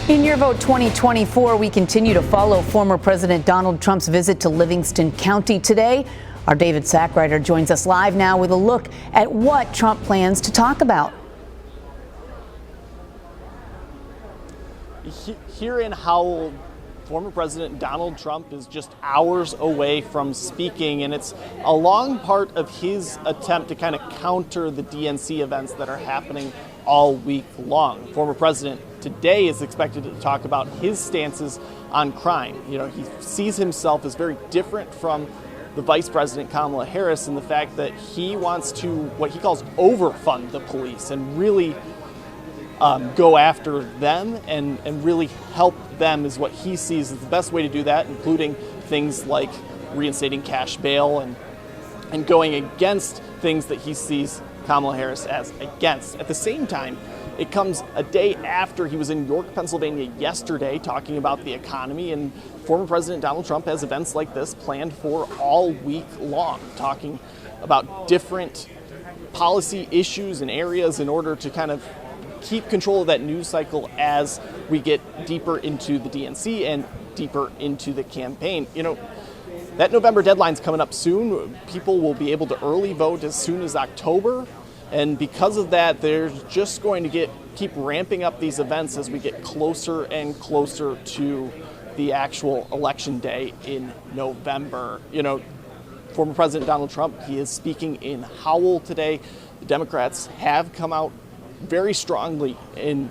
In Your Vote 2024, we continue to follow former President Donald Trump's visit to Livingston County today. Our David Sackwriter joins us live now with a look at what Trump plans to talk about. Here in Howell, former President Donald Trump is just hours away from speaking, and it's a long part of his attempt to kind of counter the DNC events that are happening all week long. Former President today is expected to talk about his stances on crime. You know, he sees himself as very different from the Vice President Kamala Harris in the fact that he wants to, what he calls, overfund the police and really go after them and really help them is what he sees as the best way to do that, including things like reinstating cash bail and going against things that he sees Kamala Harris as against. At the same time, it comes a day after he was in York, Pennsylvania yesterday talking about the economy, and former President Donald Trump has events like this planned for all week long, talking about different policy issues and areas in order to kind of keep control of that news cycle as we get deeper into the DNC and deeper into the campaign. You know, that November deadline's coming up soon. People will be able to early vote as soon as October. And because of that, they're just going to keep ramping up these events as we get closer and closer to the actual election day in November. You know, former President Donald Trump, he is speaking in Howell today. The Democrats have come out very strongly in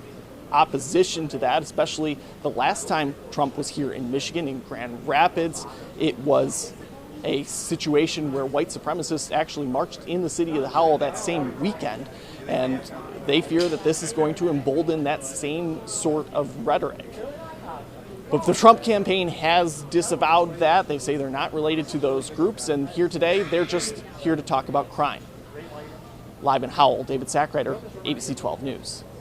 opposition to that, especially the last time Trump was here in Michigan, in Grand Rapids. It was a situation where white supremacists actually marched in the city of Howell that same weekend, and they fear that this is going to embolden that same sort of rhetoric. But the Trump campaign has disavowed that. They say they're not related to those groups, and here today, they're just here to talk about crime. Live in Howell, David Sackwriter, ABC 12 News.